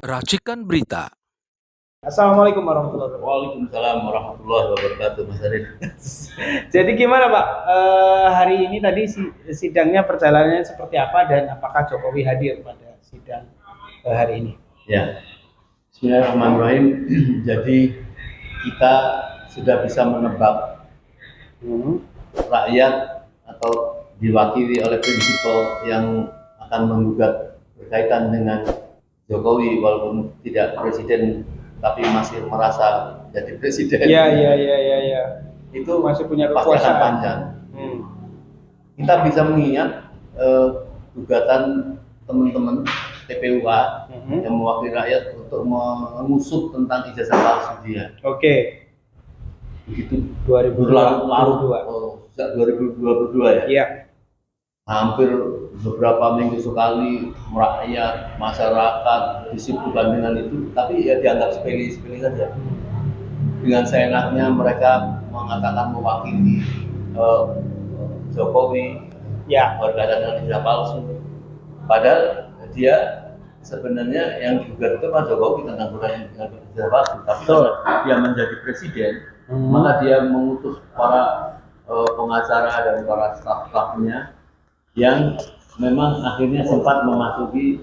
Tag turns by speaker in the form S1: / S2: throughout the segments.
S1: Racikan berita.
S2: Assalamualaikum warahmatullahi wabarakatuh.
S3: Waalaikumsalam warahmatullahi wabarakatuh, Mas Arif.
S2: Jadi gimana Pak? Hari ini tadi sidangnya perjalanannya seperti apa dan apakah Jokowi hadir pada sidang hari ini?
S3: Ya, Bismillahirrahmanirrahim. Jadi kita sudah bisa menebak rakyat atau diwakili oleh prinsipal yang akan menggugat berkaitan dengan Jokowi walaupun tidak presiden tapi masih merasa jadi presiden.
S2: Iya.
S3: Itu
S2: masih punya
S3: pasti akan
S2: kekuasaan.
S3: panjang. Kita bisa mengingat gugatan teman-teman TPUA yang mewakili rakyat untuk mengusut tentang ijazah palsu dia.
S2: Oke.
S3: Begitu
S2: 2022.
S3: Sejak 2022 ya.
S2: Iya.
S3: Hampir beberapa minggu sekali rakyat, masyarakat disibukkan dengan itu, tapi ya dianggap sepele-sepele saja. Dengan seenaknya mereka mengatakan mewakili Jokowi
S2: Ya.
S3: berkaitan dengan ijazah palsu. Padahal dia sebenarnya yang digugat itu Pak Jokowi tentang berkaitan dengan ijazah palsu. Tapi kalau dia menjadi presiden, maka dia mengutus para pengacara dan para staf-stafnya yang memang akhirnya sempat memasuki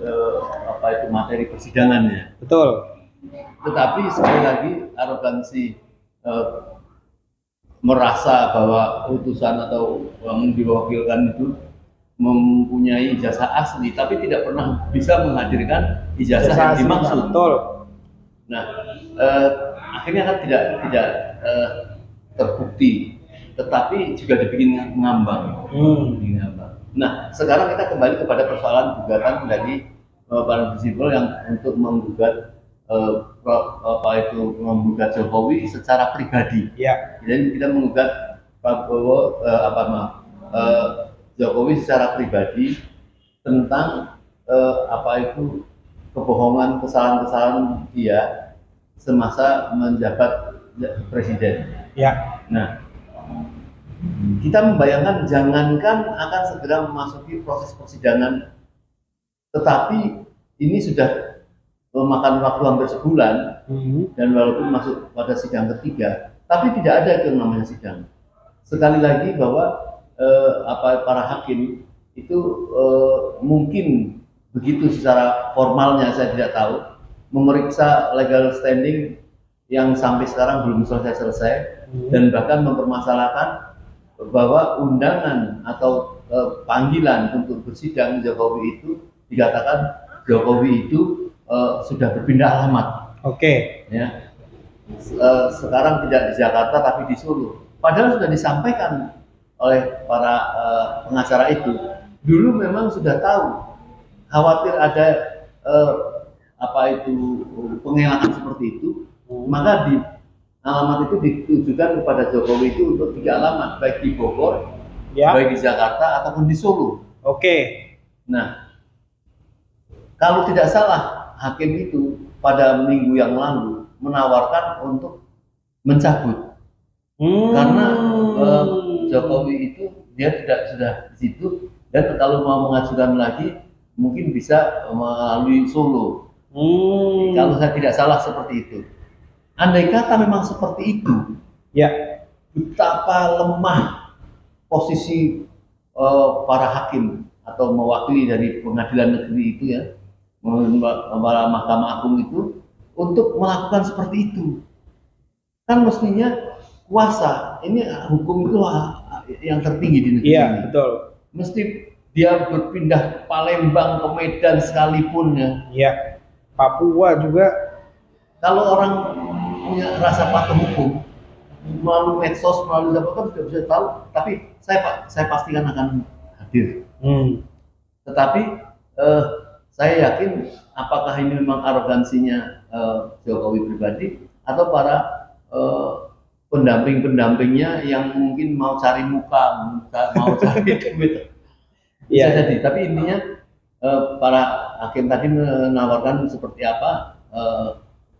S3: materi persidangannya.
S2: Betul.
S3: Tetapi sekali lagi arogansi merasa bahwa utusan atau yang diwakilkan itu mempunyai ijazah asli tapi tidak pernah bisa menghadirkan ijazah yang dimaksud.
S2: Betul.
S3: Nah, akhirnya kan tidak terbukti, tetapi juga dibikin ngambang. Nah, sekarang kita kembali kepada persoalan gugatan dari para prinsipal yang untuk menggugat menggugat Jokowi secara pribadi.
S2: Ya.
S3: Jadi kita menggugat Prabowo Jokowi secara pribadi tentang kebohongan, kesalahan-kesalahan dia semasa menjabat presiden.
S2: Ya.
S3: Nah, kita membayangkan jangankan akan segera memasuki proses persidangan, tetapi ini sudah memakan waktu hampir sebulan dan walaupun masuk pada sidang ketiga, tapi tidak ada yang namanya sidang. Sekali lagi bahwa para hakim itu mungkin begitu secara formalnya saya tidak tahu memeriksa legal standing yang sampai sekarang belum selesai dan bahkan mempermasalahkan bahwa undangan atau panggilan untuk bersidang Jokowi itu dikatakan Jokowi itu sudah berpindah alamat.
S2: Oke.
S3: Ya. Sekarang tidak di Jakarta tapi di Solo. Padahal sudah disampaikan oleh para pengacara itu. Dulu memang sudah tahu khawatir ada pengelakan seperti itu, maka di alamat itu ditujukan kepada Jokowi itu untuk 3 alamat, baik di Bogor, baik di Jakarta ataupun di Solo.
S2: Oke.
S3: Nah, kalau tidak salah hakim itu pada minggu yang lalu menawarkan untuk mencabut karena Jokowi itu dia tidak sudah di situ dan kalau mau mengajukan lagi mungkin bisa melalui Solo. Kalau saya tidak salah seperti itu. Andai kata memang seperti itu,
S2: ya,
S3: betapa lemah posisi para hakim atau mewakili dari pengadilan negeri itu ya, para Mahkamah Agung itu untuk melakukan seperti itu. Kan mestinya kuasa, ini hukum itu yang tertinggi di negeri ini.
S2: Betul.
S3: Mesti dia berpindah ke Palembang, ke Medan sekalipun ya.
S2: Iya. Papua juga.
S3: Kalau orang punya rasa patuh hukum melalui medsos, melalui apa kan sudah bisa tahu. Tapi saya pastikan akan hadir. Tetapi saya yakin apakah ini memang arogansinya Jokowi pribadi atau para pendamping-pendampingnya yang mungkin mau cari muka, mau cari duit. Bisa jadi. Tapi intinya para hakim tadi menawarkan seperti apa.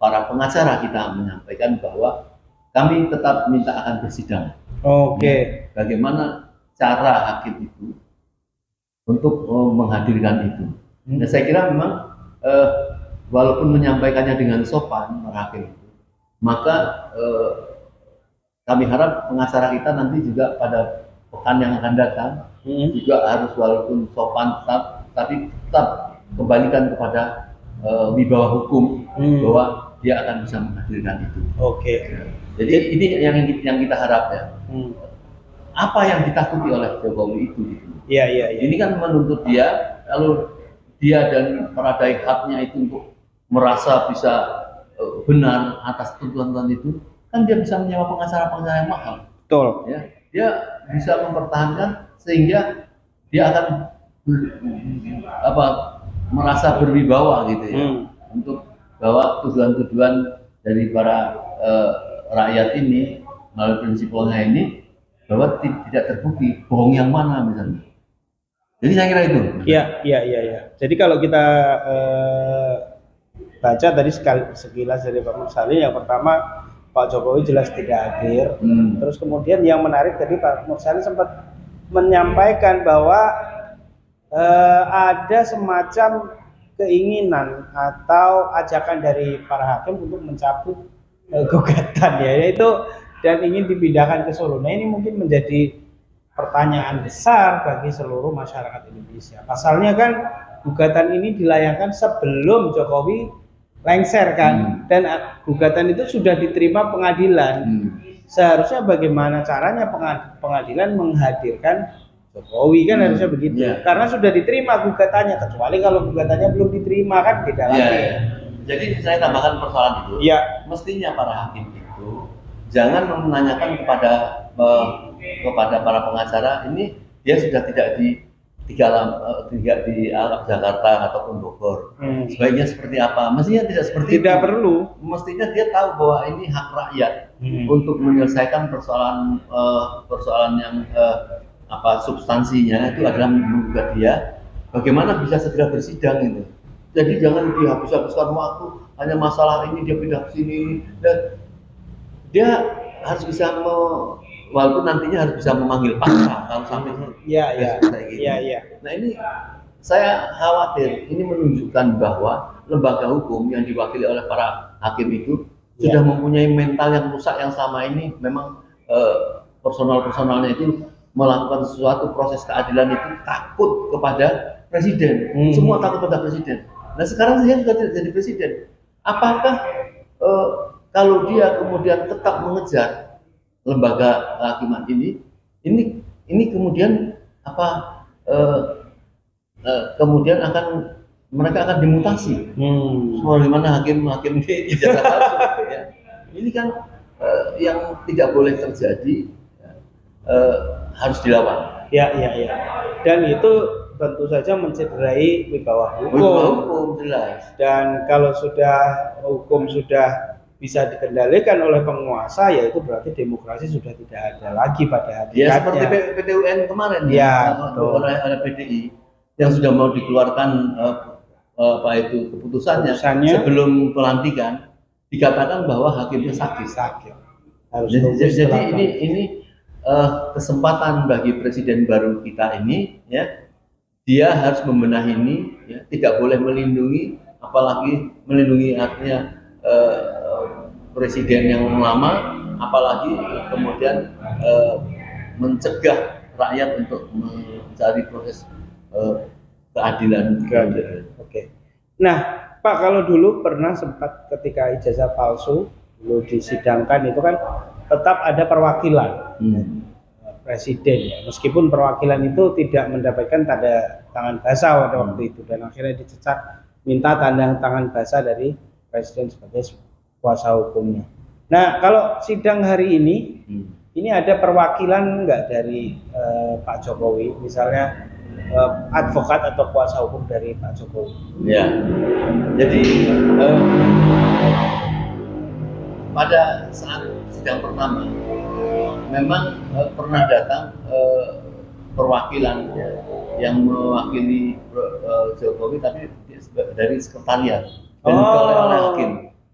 S3: Para pengacara kita menyampaikan bahwa kami tetap minta akan bersidang.
S2: Oke.
S3: Bagaimana cara hakim itu untuk menghadirkan itu? Nah, saya kira memang walaupun menyampaikannya dengan sopan para hakim itu, maka kami harap pengacara kita nanti juga pada pekan yang akan datang juga harus walaupun sopan tapi tetap kembalikan kepada wibawa hukum bahwa dia akan bisa menghadirkan itu.
S2: Oke.
S3: Jadi ini yang kita harap ya. Apa yang ditakuti oleh Jokowi itu?
S2: Iya.
S3: Ini kan menuntut dia, kalau dia dan para daihatnya itu untuk merasa bisa benar atas tuntutan itu, kan dia bisa menyewa pengacara yang mahal.
S2: Betul.
S3: Ya, dia bisa mempertahankan sehingga dia akan merasa berwibawa gitu ya, untuk bahwa tuduhan-tuduhan dari para rakyat ini melalui prinsipalnya ini bahwa tidak terbukti bohong yang mana misalnya. Jadi saya kira itu.
S2: Iya. Jadi kalau kita baca tadi sekilas dari Pak Mursalin, yang pertama Pak Jokowi jelas tidak hadir. Terus kemudian yang menarik tadi Pak Mursalin sempat menyampaikan bahwa ada semacam keinginan atau ajakan dari para hakim untuk mencabut gugatan ya, yaitu dan ingin dipindahkan ke Solo. Nah, ini mungkin menjadi pertanyaan besar bagi seluruh masyarakat Indonesia. Pasalnya kan gugatan ini dilayangkan sebelum Jokowi lengser kan, dan gugatan itu sudah diterima pengadilan. Seharusnya bagaimana caranya pengadilan menghadirkan Jokowi kan harusnya begitu, karena sudah diterima gugatannya, kecuali kalau gugatannya belum diterima kan beda lagi.
S3: Jadi saya tambahkan persoalan itu. Mestinya para hakim itu jangan menanyakan kepada para pengacara ini dia sudah tidak di Arab Jakarta ataupun Bogor. Sebaiknya seperti apa? Mestinya tidak seperti
S2: tidak
S3: itu.
S2: Perlu.
S3: Mestinya dia tahu bahwa ini hak rakyat untuk menyelesaikan persoalan yang substansinya itu adalah menggugat dia. Bagaimana bisa segera bersidang itu? Jadi jangan dihabis-habiskan waktu hanya masalah ini dia pindah ke sini, dan dia harus bisa walaupun nantinya harus bisa memanggil paksa kalau sampai
S2: Iya.
S3: Nah, ini saya khawatir ini menunjukkan bahwa lembaga hukum yang diwakili oleh para hakim itu sudah mempunyai mental yang rusak, yang selama ini memang personalnya itu melakukan sesuatu proses keadilan itu takut kepada presiden. Semua takut pada presiden. Nah, sekarang dia sudah tidak jadi presiden. Apakah kalau dia kemudian tetap mengejar lembaga kehakiman ini kemudian kemudian mereka akan dimutasi. Bagaimana hakim di Jakarta ya. Ini kan yang tidak boleh terjadi, harus dilawan.
S2: Ya. Dan itu tentu saja mencederai wibawa hukum.
S3: Jelas.
S2: Dan kalau hukum sudah bisa dikendalikan oleh penguasa, ya itu berarti demokrasi sudah tidak ada lagi pada hakikatnya.
S3: Ya, seperti PT UN kemarin oleh PDI yang sudah mau dikeluarkan keputusannya sebelum pelantikan, dikatakan bahwa hakimnya sakit. Jadi ini kesempatan bagi presiden baru kita ini ya, dia harus membenahi ini ya, tidak boleh melindungi, apalagi melindungi artinya presiden yang lama, apalagi kemudian mencegah rakyat untuk mencari proses keadilan.
S2: Oke. Nah, Pak, kalau dulu pernah sempat ketika ijazah palsu dulu disidangkan itu kan tetap ada perwakilan presiden ya, meskipun perwakilan itu tidak mendapatkan tanda tangan basah pada waktu itu, dan akhirnya dicecar minta tanda tangan basah dari presiden sebagai kuasa hukumnya. Nah, kalau sidang hari ini ada perwakilan nggak dari Pak Jokowi, misalnya advokat atau kuasa hukum dari Pak Jokowi?
S3: Ya, jadi pada saat sidang pertama memang pernah datang perwakilan yang mewakili Jokowi, tapi dari sekretariat dan oleh hakim.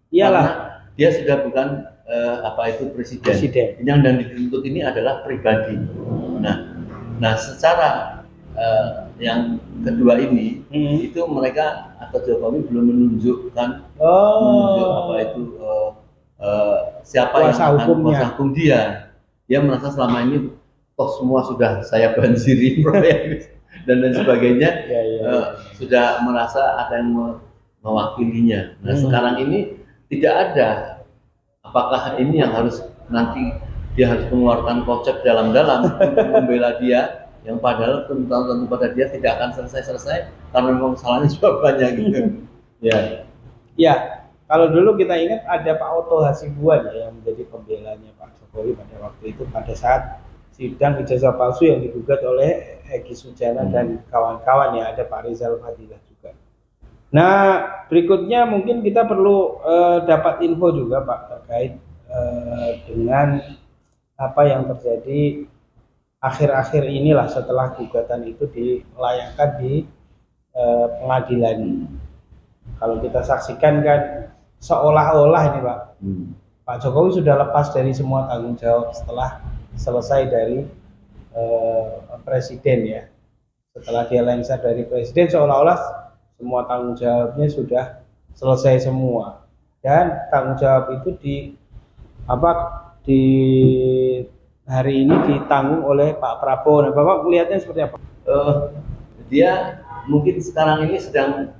S2: Iyalah,
S3: karena dia sudah bukan presiden. Yang dan dituntut ini adalah pribadi. Nah, secara yang kedua ini itu mereka atau Jokowi belum menunjukkan apa itu siapa yang
S2: Kuasa
S3: akan
S2: hukumnya.
S3: kuasa hukum dia. Dia merasa selama ini toh semua sudah saya banjiri proyek dan lain sebagainya. Sudah merasa ada yang mewakilinya. Nah sekarang ini tidak ada. Apakah ini yang harus nanti dia harus mengeluarkan kocek dalam-dalam untuk membela dia, yang padahal tuntutan pada dia tidak akan selesai karena memang kesalahannya juga banyak gitu.
S2: Ya, kalau dulu kita ingat ada Pak Oto Hasibuan ya, yang menjadi pembelanya Pak Jokowi pada waktu itu pada saat sidang ijazah palsu yang digugat oleh Egy Sujana dan kawan-kawan ya, ada Pak Rizal Fadilah juga. Nah, berikutnya mungkin kita perlu dapat info juga Pak terkait dengan apa yang terjadi akhir-akhir inilah setelah gugatan itu dilayangkan di pengadilan. Kalau kita saksikan kan seolah-olah ini Pak, Pak Jokowi sudah lepas dari semua tanggung jawab setelah selesai dari presiden ya. Setelah dia lengser dari presiden seolah-olah semua tanggung jawabnya sudah selesai semua. Dan tanggung jawab itu di hari ini ditanggung oleh Pak Prabowo. Nah, Bapak melihatnya seperti apa?
S3: Dia mungkin sekarang ini sedang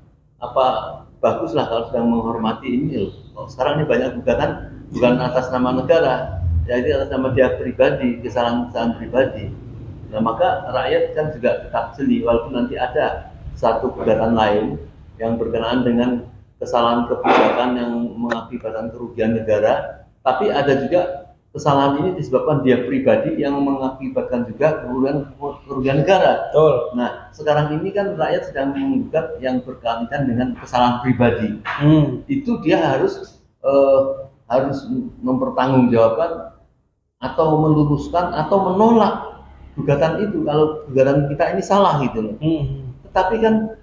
S3: baguslah kalau sedang menghormati ini loh. Sekarang ini banyak gugatan bukan atas nama negara, jadi atas nama dia pribadi, kesalahan-kesalahan pribadi. Nah maka rakyat kan juga tetap jeli walaupun nanti ada satu gugatan lain yang berkenaan dengan kesalahan kebijakan yang mengakibatkan kerugian negara, tapi ada juga kesalahan ini disebabkan dia pribadi yang mengakibatkan juga kerugian negara.
S2: Betul.
S3: Nah, sekarang ini kan rakyat sedang menggugat yang berkaitan dengan kesalahan pribadi. Itu dia harus mempertanggungjawabkan atau meluruskan atau menolak gugatan itu kalau gugatan kita ini salah gitu loh. Tetapi kan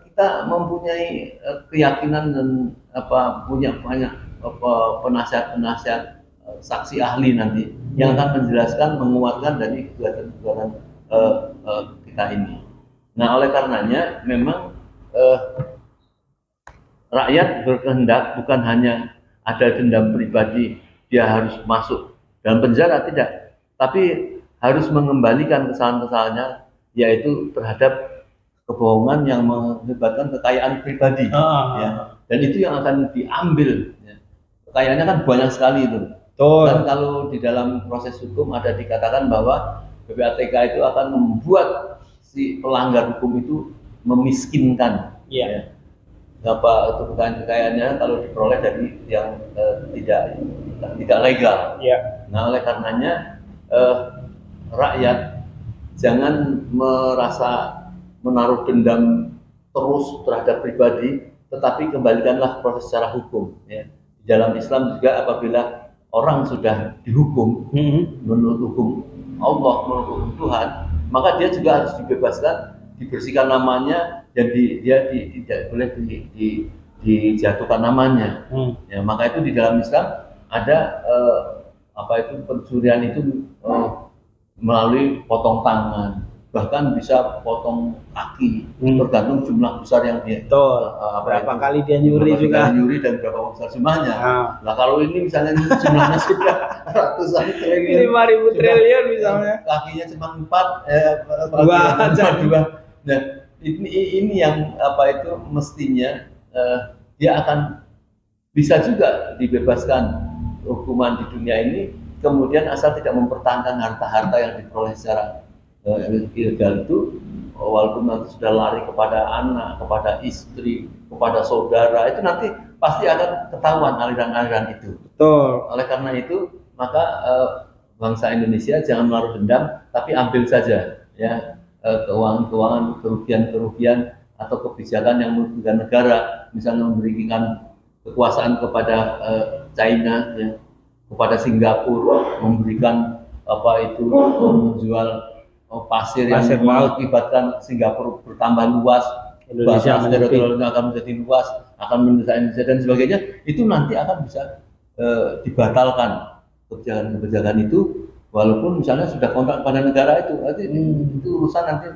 S3: kita mempunyai keyakinan dan punya banyak penasihat saksi ahli nanti yang akan menjelaskan, menguatkan dari gugatan-gugatan kita ini. Nah, oleh karenanya memang rakyat berkehendak bukan hanya ada dendam pribadi, dia harus masuk dalam penjara, tidak, tapi harus mengembalikan kesalahan-kesalahannya, yaitu terhadap kebohongan yang mengakibatkan kekayaan pribadi. Ya. Dan itu yang akan diambil. Ya. Kekayaannya kan banyak sekali itu. Dan kalau di dalam proses hukum ada dikatakan bahwa PPATK itu akan membuat si pelanggar hukum itu memiskinkan. Ya. Kekayaannya kalau diperoleh dari yang tidak legal. Nah, oleh karenanya rakyat jangan merasa menaruh dendam terus terhadap pribadi, tetapi kembalikanlah proses secara hukum. Ya. Di dalam Islam juga apabila orang sudah dihukum menurut hukum Allah, menurut hukum Tuhan, maka dia juga harus dibebaskan, dibersihkan namanya, dan dia tidak boleh dijatuhkan namanya. Ya, maka itu di dalam Islam ada pencurian itu melalui potong tangan, bahkan bisa potong kaki, tergantung jumlah besar yang dia.
S2: Berapa kali dia nyuri juga.
S3: Nyuri dan berapa besar jumlahnya. Nah kalau ini misalnya jumlahnya sudah ratusan triliun,
S2: 5.000 triliun misalnya,
S3: kakinya cuma 4, 2. Nah ini yang mestinya dia akan bisa juga dibebaskan hukuman di dunia ini, kemudian asal tidak mempertahankan harta-harta yang diperoleh secara ilegal itu, walaupun nanti sudah lari kepada anak, kepada istri, kepada saudara, itu nanti pasti akan ketahuan aliran-aliran itu. Oleh karena itu, maka bangsa Indonesia jangan menaruh dendam, tapi ambil saja ya keuangan-keuangan, kerugian-kerugian atau kebijakan yang merugikan negara, misalnya memberikan kekuasaan kepada China, ya, kepada Singapura, memberikan menjual pasir yang mengakibatkan Singapura bertambah luas, Indonesia akan menjadi luas, akan mendesak Indonesia dan sebagainya. Itu nanti akan bisa dibatalkan kebijakan-kebijakan itu walaupun misalnya sudah kontrak pada negara itu, nanti itu urusan nanti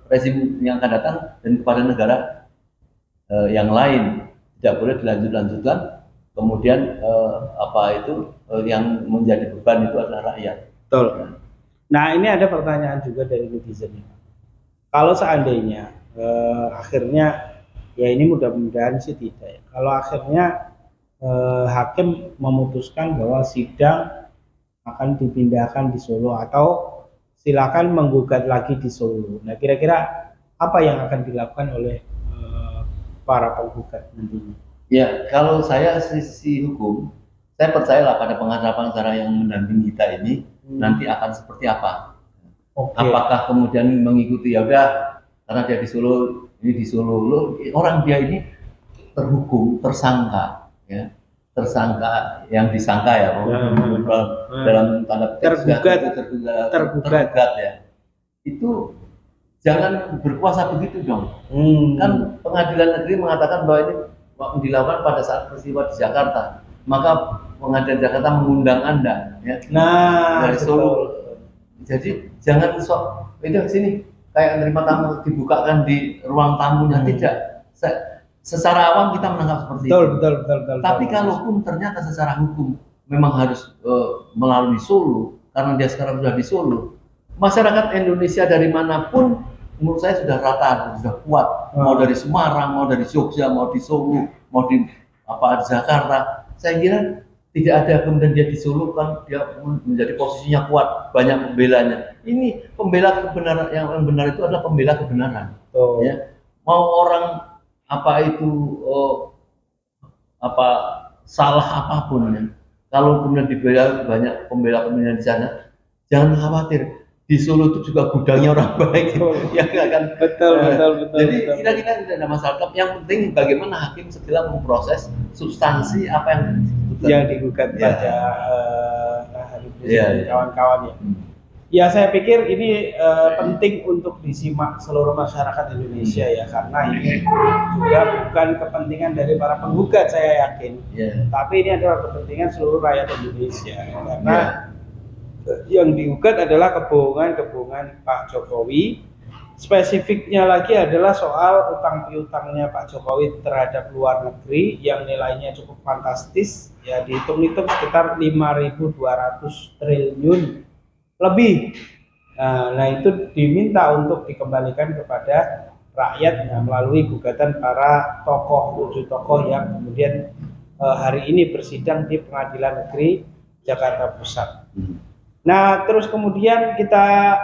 S3: rezim yang akan datang dan kepada negara yang lain, tidak boleh dilanjutkan. Kemudian yang menjadi beban itu adalah rakyat.
S2: Betul. Nah, ini ada pertanyaan juga dari netizen. Kalau seandainya akhirnya, ya ini mudah-mudahan sih tidak ya. Kalau akhirnya hakim memutuskan bahwa sidang akan dipindahkan di Solo atau silakan menggugat lagi di Solo. Nah, kira-kira apa yang akan dilakukan oleh para penggugat nantinya?
S3: Ya, kalau saya sisi hukum, saya percayalah pada pengacara-pengacara yang mendampingi kita ini nanti akan seperti apa. Apakah kemudian mengikuti ya udah karena dia di Solo, ini di Solo, orang dia ini terhukum, tersangka, ya, tersangka yang disangka ya, dalam tanda tergugat ya, itu jangan berkuasa begitu dong. Kan pengadilan negeri mengatakan bahwa ini dilakukan pada saat peristiwa di Jakarta, maka pengadilan Jakarta mengundang Anda, ya, dari Solo. Jadi jangan sok itu sini kayak menerima tamu dibukakan di ruang tamunya, tidak. Secara awam kita menangkap seperti itu. Betul. Tapi kalaupun ternyata secara hukum memang harus melalui Solo, karena dia sekarang sudah di Solo, masyarakat Indonesia dari manapun menurut saya sudah rata, sudah kuat. Mau dari Semarang, mau dari Jogja, mau di Solo, mau di Jakarta. Saya kira tidak ada kemudian dia di Solo kan dia menjadi posisinya kuat, banyak pembelanya. Ini pembela kebenaran, yang benar itu adalah pembela kebenaran. Ya. Mau orang salah apapun ya. Kalau kemudian dibela banyak pembela kebenaran di sana, jangan khawatir. Di Solo itu juga gudangnya orang baik, yang akan betul. Jadi kita tidak ada masalah. Yang penting bagaimana hakim segera memproses substansi apa yang digugat pada Habib Rizik dan kawan-kawannya.
S2: Ya, saya pikir ini penting untuk disimak seluruh masyarakat Indonesia ya, karena ini juga bukan kepentingan dari para penggugat, saya yakin. Tapi ini adalah kepentingan seluruh rakyat Indonesia, karena yang digugat adalah kebohongan Pak Jokowi. Spesifiknya lagi adalah soal utang piutangnya Pak Jokowi terhadap luar negeri yang nilainya cukup fantastis, ya dihitung-hitung sekitar 5.200 triliun lebih. Nah itu diminta untuk dikembalikan kepada rakyat melalui gugatan para tokoh, 7 tokoh yang kemudian hari ini bersidang di Pengadilan Negeri Jakarta Pusat. Nah, terus kemudian kita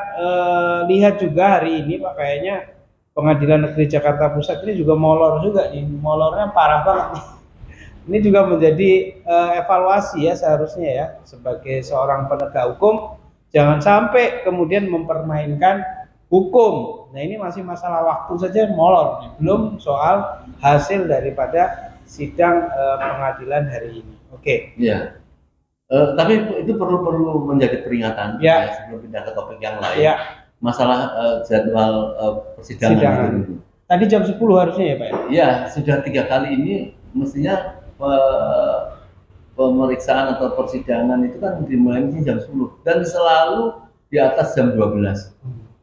S2: lihat juga hari ini Pak, kayaknya Pengadilan Negeri Jakarta Pusat ini juga molor juga nih, molornya parah banget nih. Ini juga menjadi evaluasi ya seharusnya ya, sebagai seorang penegak hukum, jangan sampai kemudian mempermainkan hukum. Nah, ini masih masalah waktu saja molor nih, belum soal hasil daripada sidang pengadilan hari ini. Oke.
S3: Iya. Tapi itu perlu menjadi peringatan ya, sebelum pindah ke topik yang lain. Ya. Masalah jadwal persidangan itu.
S2: Tadi jam 10 harusnya ya Pak?
S3: Iya, sudah 3 kali ini mestinya pemeriksaan atau persidangan itu kan dimulai jam 10 dan selalu di atas jam 12.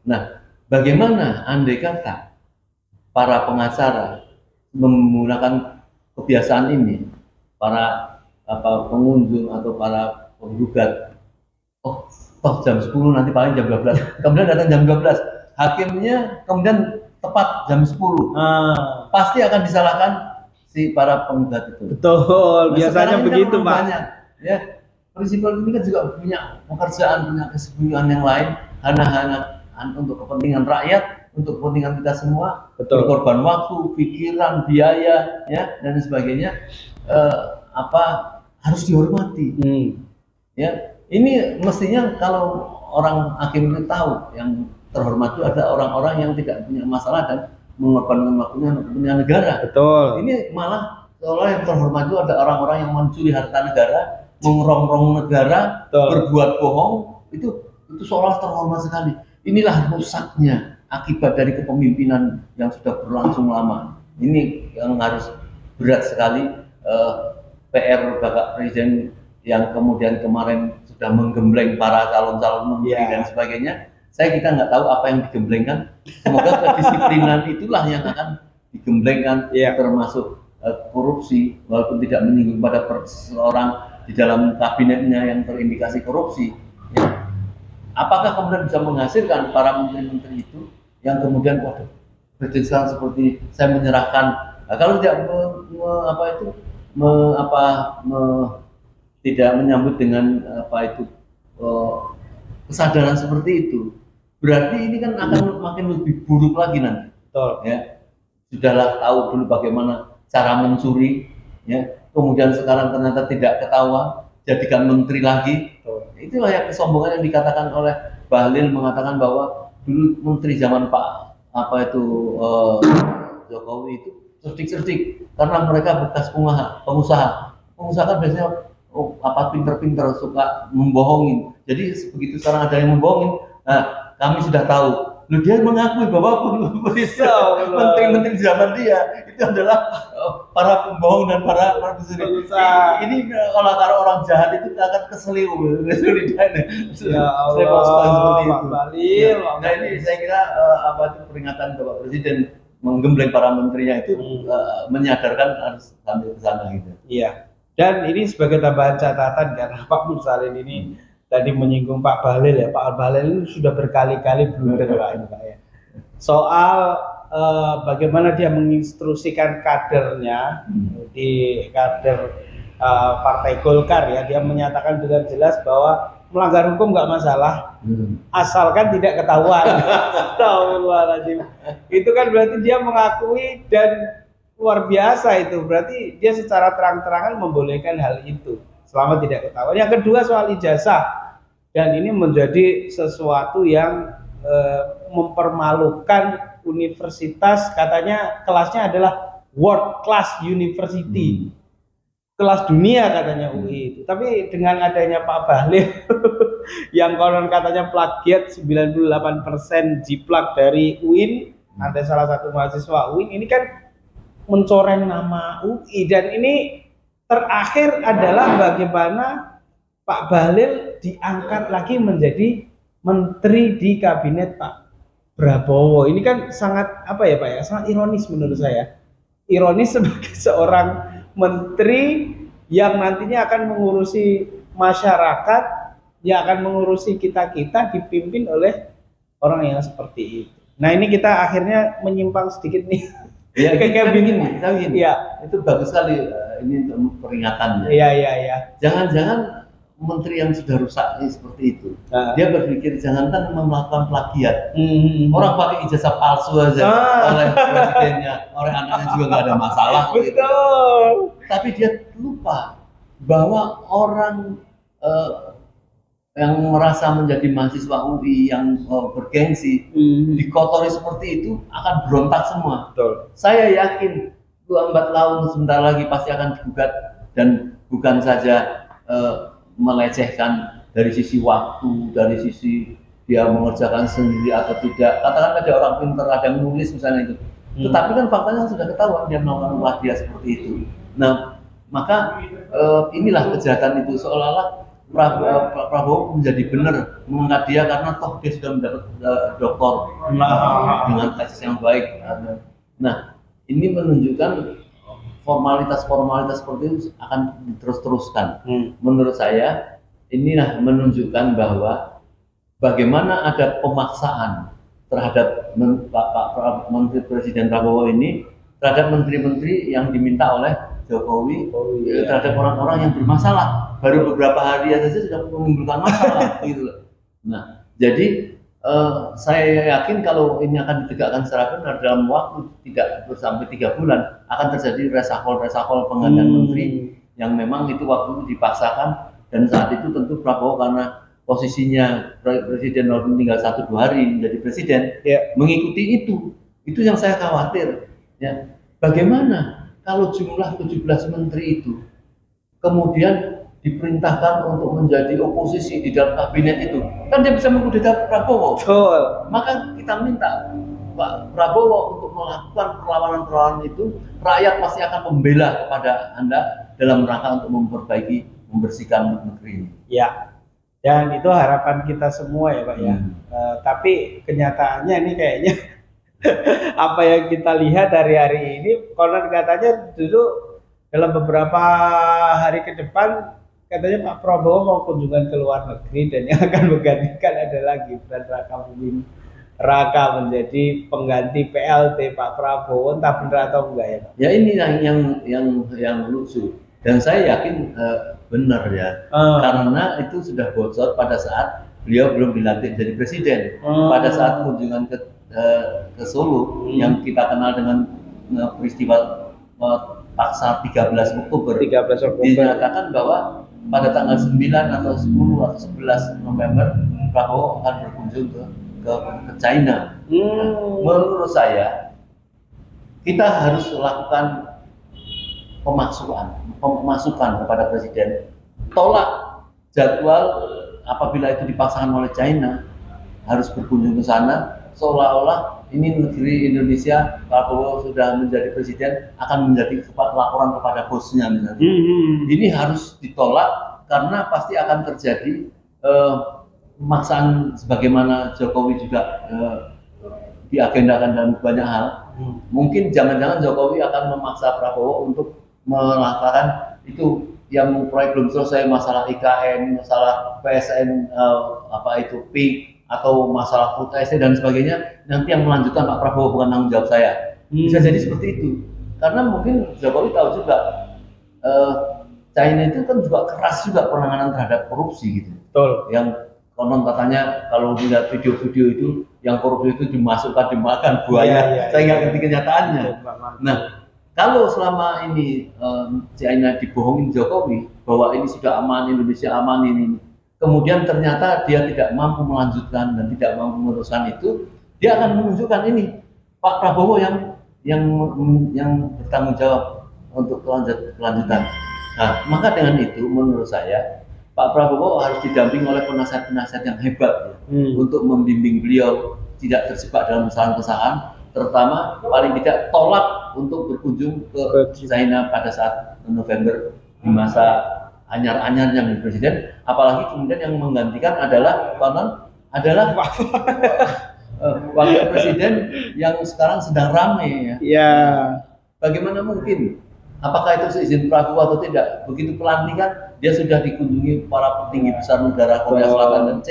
S3: Nah, bagaimana andai kata para pengacara menggunakan kebiasaan ini, para pengunjung atau para penggugat, toh jam 10 nanti paling jam 12, kemudian datang jam 12, hakimnya kemudian tepat jam 10, pasti akan disalahkan si para penggugat itu.
S2: Betul, biasanya begitu Pak.
S3: Banyak, ya, prinsipal ini kan juga punya pekerjaan, punya kesibukan yang lain, hanya untuk kepentingan rakyat, untuk kepentingan kita semua. Betul. Berkorban waktu, pikiran, biaya, ya, dan sebagainya. Harus dihormati. Ya, ini mestinya kalau orang hakim itu tahu yang terhormat itu ada orang-orang yang tidak punya masalah dan mengorbankan waktunya untuk kepentingan negara.
S2: Betul.
S3: Ini malah seolah yang terhormat itu ada orang-orang yang mencuri harta negara, mengerongrong negara, berbuat bohong, itu seolah terhormat sekali. Inilah rusaknya akibat dari kepemimpinan yang sudah berlangsung lama. Ini yang harus berat sekali. PR Bapak Presiden yang kemudian kemarin sudah menggembleng para calon-calon menteri dan sebagainya. Kita nggak tahu apa yang digemblengkan. Semoga kedisiplinan itulah yang akan digemblengkan, termasuk korupsi, walaupun tidak menyinggung pada seseorang di dalam kabinetnya yang terindikasi korupsi. Ya. Apakah kemudian bisa menghasilkan para menteri-menteri itu yang kemudian waduh, sekarang seperti saya menyerahkan, kalau tidak tidak menyambut dengan kesadaran seperti itu, berarti ini kan akan makin lebih buruk lagi nanti.
S2: Betul.
S3: Ya, sudahlah tahu dulu bagaimana cara mencuri, ya, kemudian sekarang ternyata tidak ketahuan, jadikan menteri lagi. Itulah yang kesombongan yang dikatakan oleh Bahlil, mengatakan bahwa dulu menteri zaman Jokowi itu cerdik-cerdik karena mereka bekas pengusaha kan biasanya pinter-pinter, suka membohongin. Jadi begitu sekarang ada yang membohongin, nah kami sudah tahu. Dia mengakui bahwa menteri-menteri zaman dia itu adalah para pembohong dan para pengusaha. Ini kalau orang jahat itu akan keseliu.
S2: Ya Allah, seperti itu.
S3: Bahlil. Nah ini saya kira peringatan Bapak Presiden menggembleng para menterinya itu menyadarkan harus sambil ke sana gitu.
S2: Iya. Dan ini sebagai tambahan catatan karena Pak Mursalin ini tadi menyinggung Pak Bahlil ya. Pak Bahlil ini sudah berkali-kali blunder Pak ya. Soal bagaimana dia menginstruksikan kadernya di kader Partai Golkar ya, dia menyatakan dengan jelas bahwa melanggar hukum nggak masalah, asalkan tidak ketahuan. Astagfirullahaladzim. Itu kan berarti dia mengakui dan luar biasa itu. Berarti dia secara terang-terangan membolehkan hal itu selama tidak ketahuan. Yang kedua soal ijazah. Dan ini menjadi sesuatu yang mempermalukan universitas, katanya kelasnya adalah world class university, kelas dunia katanya UI itu. Tapi dengan adanya Pak Bahlil yang konon katanya plagiat 98% jiplak dari UIN, ada salah satu mahasiswa UIN, ini kan mencoreng nama UI. Dan ini terakhir adalah bagaimana Pak Bahlil diangkat lagi menjadi menteri di kabinet Pak Prabowo. Ini kan sangat sangat ironis menurut saya. Ironis sebagai seorang menteri yang nantinya akan mengurusi masyarakat, yang akan mengurusi kita-kita, dipimpin oleh orang yang seperti itu. Nah ini kita akhirnya menyimpang sedikit nih.
S3: Ya, kayak begini.
S2: Ya.
S3: Itu bagus sekali ini untuk peringatan.
S2: Iya.
S3: Jangan-jangan menteri yang sudah rusak seperti itu, dia berpikir jangankan melakukan plagiat, orang pakai ijazah palsu aja oleh presidennya, oleh anaknya juga nggak ada masalah.
S2: Betul. Gitu.
S3: Tapi dia lupa bahwa orang yang merasa menjadi mahasiswa UI yang bergengsi dikotori seperti itu akan berontak semua.
S2: Betul.
S3: Saya yakin lambat laun sebentar lagi pasti akan digugat, dan bukan saja melecehkan dari sisi waktu, dari sisi dia mengerjakan sendiri atau tidak. Katakan ada orang pintar, ada yang nulis misalnya itu. Tetapi kan faktanya sudah ketahuan dia melakukan plagiat seperti itu. Nah, maka inilah kejahatan itu, seolah-olah Prabowo menjadi benar mengangkat dia karena toh dia sudah mendapat doktor dengan tesis yang baik. Nah, ini menunjukkan formalitas seperti itu akan terus-teruskan. Menurut saya, inilah menunjukkan bahwa bagaimana ada pemaksaan terhadap Pak Menteri Presiden Prabowo ini terhadap menteri-menteri yang diminta oleh Jokowi terhadap orang-orang yang bermasalah. Baru beberapa hari saja sudah menimbulkan masalah gitu. Nah, jadi saya yakin kalau ini akan ditegakkan secara benar dalam waktu tidak sampai 3 bulan akan terjadi reshuffle penggantian menteri yang memang itu waktu itu dipaksakan, dan saat itu tentu Prabowo karena posisinya presiden walaupun tinggal 1-2 hari menjadi presiden mengikuti itu yang saya khawatir ya. Bagaimana kalau jumlah 17 menteri itu kemudian diperintahkan untuk menjadi oposisi di dalam kabinet itu, kan dia bisa mengkudeta Prabowo.
S2: Betul.
S3: Maka kita minta Pak Prabowo untuk melakukan perlawanan itu, rakyat pasti akan membela kepada Anda dalam rangka untuk memperbaiki membersihkan negeri ini.
S2: Ya, dan itu harapan kita semua ya Pak ya. Tapi kenyataannya ini kayaknya apa yang kita lihat hari-hari ini, konon katanya dulu dalam beberapa hari ke depan katanya Pak Prabowo mau kunjungan ke luar negeri dan yang akan menggantikan adalah Gibran Rakabuming Raka menjadi pengganti PLT Pak Prabowo, entah benar atau enggak ya Pak?
S3: Ya ini yang lucu dan saya yakin benar ya, karena itu sudah bocor pada saat beliau belum dilantik jadi presiden. Pada saat kunjungan ke Solo yang kita kenal dengan peristiwa paksa 13 Oktober,
S2: 13 Oktober
S3: dinyatakan bahwa pada tanggal 9 atau 10 atau 11 November Prabowo akan berkunjung ke China. Menurut saya kita harus lakukan pemasukan kepada presiden, tolak jadwal apabila itu dipaksakan oleh China harus berkunjung ke sana, seolah-olah ini negeri Indonesia, Prabowo sudah menjadi presiden akan menjadi laporan kepada bosnya misalnya. Ini harus ditolak karena pasti akan terjadi pemaksaan sebagaimana Jokowi juga diagendakan dalam banyak hal. Mungkin jangan-jangan Jokowi akan memaksa Prabowo untuk melakukan itu yang proyek belum selesai, masalah IKN, masalah PSN, PIK atau masalah food estate dan sebagainya, nanti yang melanjutkan Pak Prabowo, bukan tanggung jawab saya. Bisa jadi seperti itu. Karena mungkin Jokowi tahu juga China itu kan juga keras juga penanganan terhadap korupsi gitu.
S2: Betul.
S3: Yang konon katanya kalau dilihat video-video itu yang korupsi itu dimasukkan dimakan buaya. Saya nggak ngerti kenyataannya. Nah, kalau selama ini China dibohongin Jokowi bahwa ini sudah aman, Indonesia aman ini, kemudian ternyata dia tidak mampu melanjutkan dan tidak mampu meneruskan itu, dia akan menunjukkan ini Pak Prabowo yang bertanggung jawab untuk kelanjutan. Nah, maka dengan itu menurut saya Pak Prabowo harus didampingi oleh penasihat-penasihat yang hebat untuk membimbing beliau tidak terjebak dalam kesalahan-kesalahan, terutama paling tidak tolak untuk berkunjung ke China pada saat November di masa anyar-anyarnya menjadi presiden, apalagi kemudian yang menggantikan adalah wakil presiden yang sekarang sedang ramai ya. Bagaimana mungkin? Apakah itu seizin Prabowo atau tidak? Begitu pelantikan, dia sudah dikunjungi para petinggi besar negara Korea Selatan dan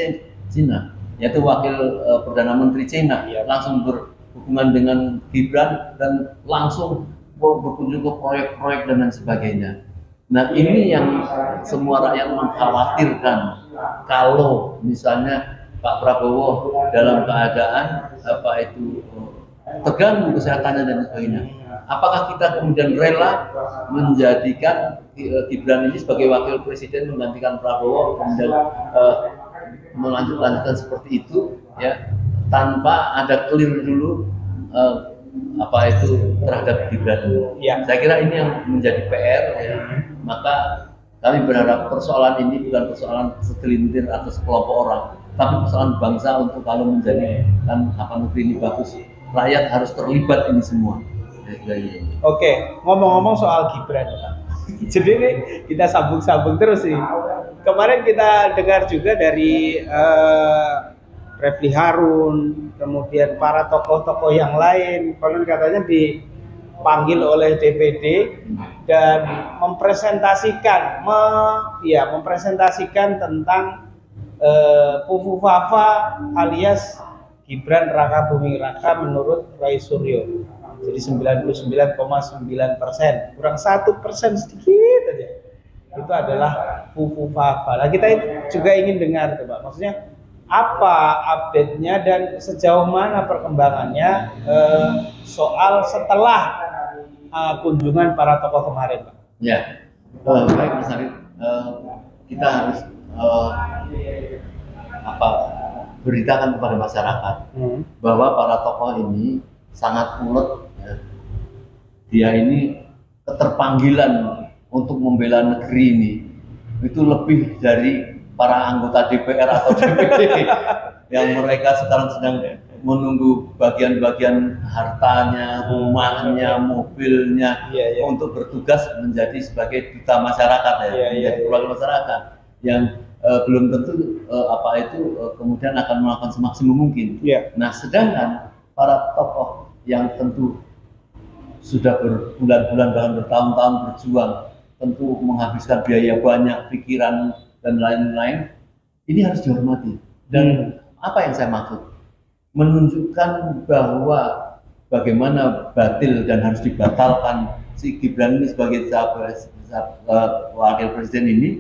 S3: Cina, yaitu wakil Perdana Menteri Cina, langsung berhubungan dengan Gibran dan langsung berkunjung ke proyek-proyek dan lain sebagainya. Nah, ini yang semua rakyat mengkhawatirkan kalau misalnya Pak Prabowo dalam keadaan terganggu kesehatannya dan sebagainya. Apakah kita kemudian rela menjadikan Gibran ini sebagai wakil presiden menggantikan Prabowo, kemudian melanjutkan seperti itu ya, tanpa ada clear dulu terhadap Gibran. Saya kira ini yang menjadi PR ya. Maka kami berharap persoalan ini bukan persoalan segelintir atau sekelompok orang, tapi persoalan bangsa untuk kalau menjadikan negeri ini bagus, rakyat harus terlibat ini semua.
S2: Oke, ngomong-ngomong soal Gibran, Pak. Jadi ini kita sambung-sambung terus sih. Kemarin kita dengar juga dari Refli Harun, kemudian para tokoh-tokoh yang lain, konon katanya dipanggil oleh DPD dan mempresentasikan tentang Fufufafa alias Gibran Rakabuming Raka menurut Roy Suryo. Jadi 99,9%, kurang 1% sedikit aja. Itu adalah Fufufafa. Nah, kita juga ingin dengar tuh, Pak. Maksudnya apa update-nya dan sejauh mana perkembangannya soal setelah kunjungan para tokoh kemarin, Pak?
S3: Ya, baik Mas Arif, kita harus beritakan kepada masyarakat bahwa para tokoh ini sangat ulet. Ya. Dia ini keterpanggilan untuk membela negeri ini itu lebih dari para anggota DPR atau DPD yang mereka sekarang sedang menunggu bagian-bagian hartanya, rumahnya, mobilnya
S2: Iya, iya.
S3: untuk bertugas menjadi sebagai duta masyarakat ya,
S2: Iya,
S3: menjadi
S2: iya.
S3: perwakilan masyarakat yang belum tentu kemudian akan melakukan semaksimal mungkin.
S2: Iya.
S3: Nah, sedangkan para tokoh yang tentu sudah berbulan-bulan bahkan bertahun-tahun berjuang, tentu menghabiskan biaya banyak, pikiran dan lain-lain, ini harus dihormati. Dan apa yang saya maksud? Menunjukkan bahwa bagaimana batil dan harus dibatalkan si Gibran ini sebagai wakil presiden ini,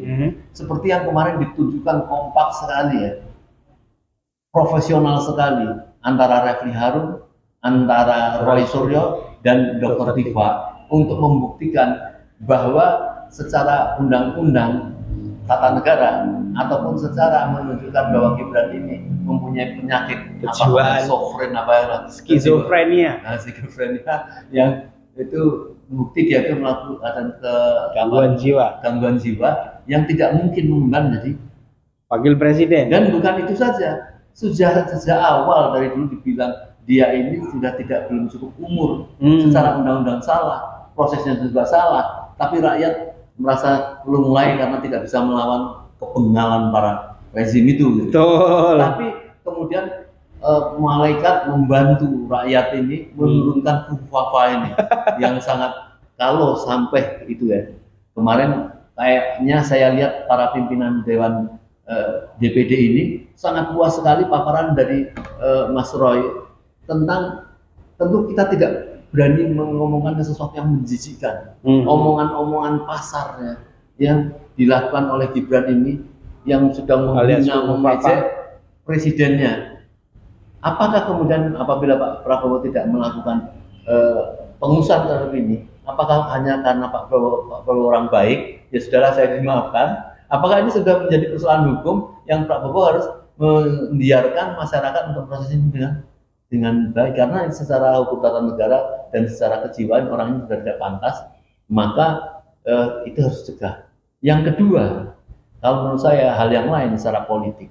S3: seperti yang kemarin ditunjukkan kompak sekali ya, profesional sekali antara Refli Harun, antara Roy Suryo dan Dr. Tifa untuk membuktikan bahwa secara undang-undang tata negara ataupun secara menunjukkan bahwa Gibran ini mempunyai penyakit
S2: kejiwaan, skizofrenia,
S3: yang itu bukti dia itu melakukan gangguan jiwa yang tidak mungkin mengembang jadi
S2: wakil presiden.
S3: Dan bukan itu saja, sejak awal dari dulu dibilang dia ini sudah belum cukup umur, secara undang-undang salah, prosesnya juga salah, tapi rakyat merasa belum mulai karena tidak bisa melawan kebengalan para rezim itu.
S2: Betul.
S3: Tapi kemudian malaikat membantu rakyat ini menurunkan kufafa ini yang sangat, kalau sampai itu ya. Kemarin kayaknya saya lihat para pimpinan Dewan DPD ini sangat puas sekali paparan dari Mas Roy tentang, tentu kita tidak berani mengomongkan sesuatu yang menjijikkan, omongan-omongan pasarnya yang dilakukan oleh Gibran ini yang sudah mengejek presidennya. Apakah kemudian apabila Pak Prabowo tidak melakukan pengusahaan terhadap ini, apakah hanya karena Pak Prabowo orang baik, ya sudahlah saya dimaafkan? Apakah ini sudah menjadi persoalan hukum yang Pak Prabowo harus membiarkan masyarakat untuk proses ini dengan baik, karena secara hukum tata negara dan secara kejiwaan orang ini sudah tidak pantas, maka itu harus dicegah. Yang kedua, kalau menurut saya hal yang lain secara politik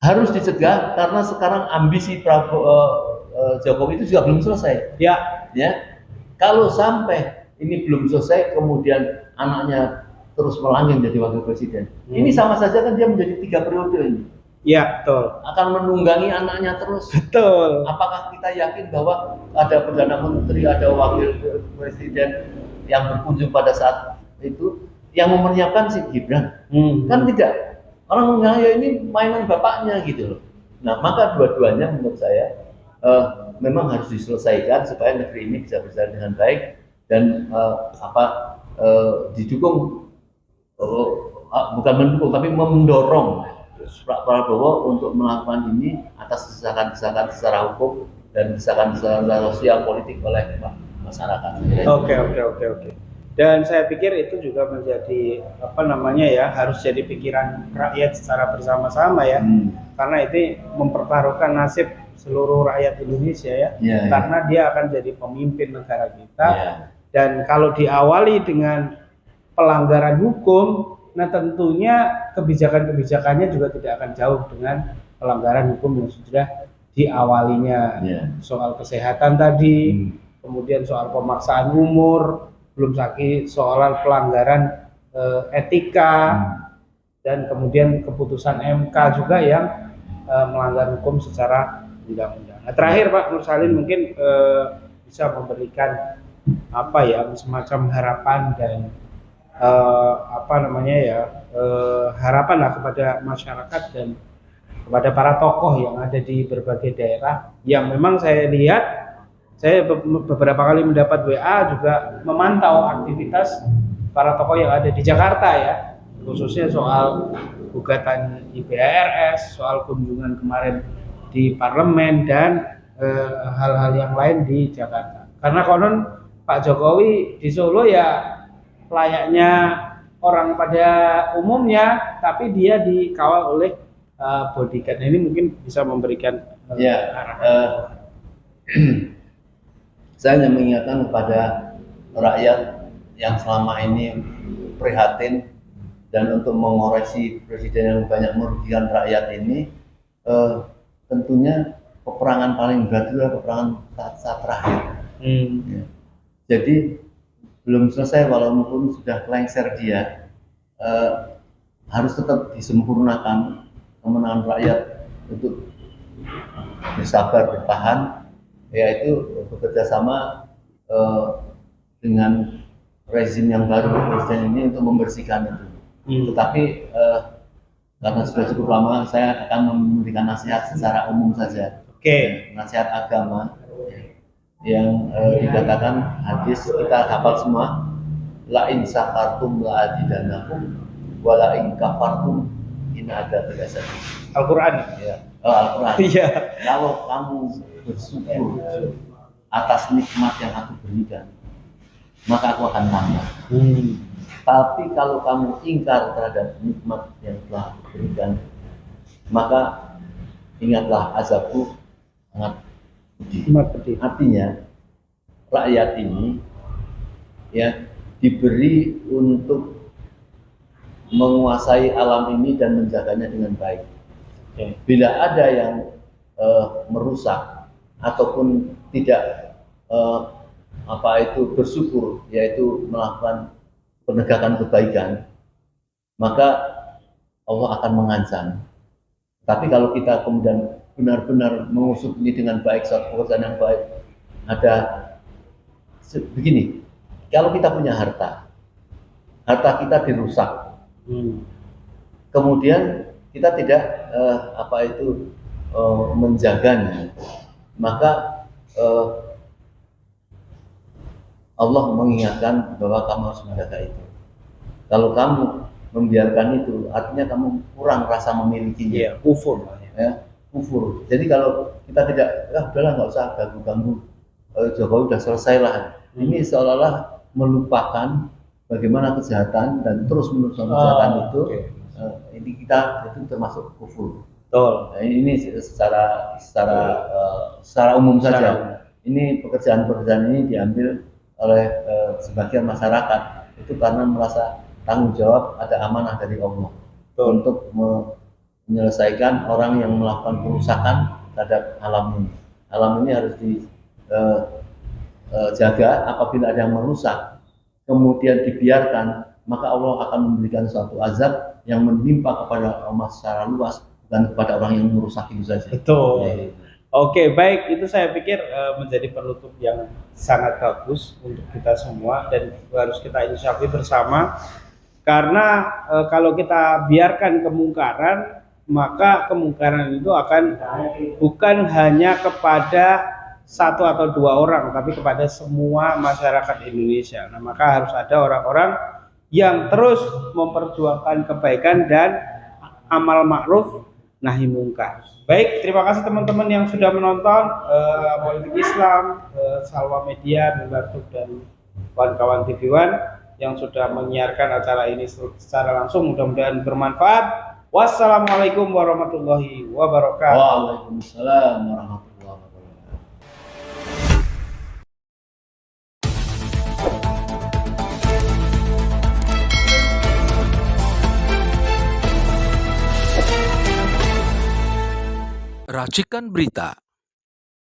S3: harus dicegah, karena sekarang ambisi Jokowi itu juga belum selesai. Ya, kalau sampai ini belum selesai, kemudian anaknya terus melanglang jadi wakil presiden, ini sama saja kan dia menjadi 3 periode ini.
S2: Ya, betul.
S3: Akan menunggangi anaknya terus.
S2: Betul.
S3: Apakah kita yakin bahwa ada Perdana Menteri, ada Wakil Presiden yang berkunjung pada saat itu yang mempersiapkan si Gibran? Kan tidak. Orang menganggap ini mainan bapaknya gitu loh. Nah, maka dua-duanya menurut saya memang harus diselesaikan supaya negeri ini bisa berjalan dengan baik dan didukung, bukan mendukung tapi mendorong Pak Prabowo untuk melakukan ini atas desakan-desakan secara hukum dan desakan-desakan sosial politik oleh masyarakat.
S2: Oke. Dan saya pikir itu juga menjadi harus jadi pikiran rakyat secara bersama-sama ya. Karena itu mempertaruhkan nasib seluruh rakyat Indonesia ya. Karena dia akan jadi pemimpin negara kita. Dan kalau diawali dengan pelanggaran hukum, nah tentunya kebijakan-kebijakannya juga tidak akan jauh dengan pelanggaran hukum yang sudah diawalinya. Soal kesehatan tadi, kemudian soal pemaksaan umur, belum lagi soal pelanggaran etika, dan kemudian keputusan MK juga yang melanggar hukum secara undang-undang. Nah, terakhir Pak Mursalin mungkin bisa memberikan semacam harapan dan harapan lah kepada masyarakat dan kepada para tokoh yang ada di berbagai daerah yang memang saya lihat, saya beberapa kali mendapat WA juga memantau aktivitas para tokoh yang ada di Jakarta ya, khususnya soal gugatan IPRS, soal kunjungan kemarin di parlemen dan hal-hal yang lain di Jakarta. Karena konon Pak Jokowi di Solo ya layaknya orang pada umumnya, tapi dia dikawal oleh bodyguard. Ini mungkin bisa memberikan arahan.
S3: Saya hanya mengingatkan kepada rakyat yang selama ini prihatin dan untuk mengoreksi presiden yang banyak merugikan rakyat ini, tentunya peperangan paling berat itu adalah peperangan saat terakhir. Ya. Jadi belum selesai walaupun sudah lengser dia, harus tetap disempurnakan kemenangan rakyat untuk bersabar bertahan, yaitu bekerja sama dengan rezim yang baru presiden ini untuk membersihkan itu. Tetapi karena sudah cukup lama, saya akan memberikan nasihat secara umum saja. Nasihat agama yang dikatakan hadis kita hafal semua, la in sakartum la azidannakum wa la in kafartum in ada biasa.
S2: Al-Quran.
S3: Ya. Al-Quran.
S2: Iya.
S3: Kalau kamu bersyukur atas nikmat yang aku berikan, maka aku akan tambah. Tapi kalau kamu ingkar terhadap nikmat yang telah aku berikan, maka ingatlah azabku sangat pedih. Artinya rakyat ini ya diberi untuk menguasai alam ini dan menjaganya dengan baik. Bila ada yang merusak ataupun tidak bersyukur, yaitu melakukan penegakan kebaikan, maka Allah akan mengancam. Tapi kalau kita kemudian benar-benar mengusut ini dengan baik, suatu pekerjaan yang baik, ada begini, kalau kita punya harta kita dirusak, kemudian kita tidak menjaganya, maka Allah mengingatkan bahwa kamu harus menjaga itu. Kalau kamu membiarkan itu, artinya kamu kurang rasa memilikinya.
S2: Kufur.
S3: Ya, kufur. Jadi kalau kita tidak, udahlah nggak usah ganggu-ganggu, Jokowi udah selesai lah. Ini seolah-olah melupakan bagaimana kejahatan dan terus menerus kejahatan itu. Ini kita itu termasuk kufur.
S2: Betul.
S3: Nah, ini secara umum saja. Ini pekerjaan-pekerjaan ini diambil oleh sebagian masyarakat itu karena merasa tanggung jawab, ada amanah dari Allah. Betul. Untuk menyelesaikan orang yang melakukan kerusakan terhadap alam ini. Alam ini harus dijaga. Apabila ada yang merusak kemudian dibiarkan, maka Allah akan memberikan suatu azab yang menimpa kepada umat secara luas, bukan kepada orang yang merusak itu saja.
S2: Betul. Oke, baik, itu saya pikir menjadi penutup yang sangat bagus untuk kita semua dan harus kita inisiasi bersama. Karena kalau kita biarkan kemungkaran, maka kemungkaran itu akan bukan hanya kepada satu atau dua orang, tapi kepada semua masyarakat Indonesia. Nah, maka harus ada orang-orang yang terus memperjuangkan kebaikan dan amal ma'ruf nahi mungkar. Baik, terima kasih teman-teman yang sudah menonton Politik Islam, Salwa Media, Membantu dan kawan-kawan TV One yang sudah menyiarkan acara ini secara langsung. Mudah-mudahan bermanfaat. Wassalamualaikum warahmatullahi wabarakatuh.
S3: Waalaikumsalam warahmatullahi wabarakatuh.
S1: Racikan Berita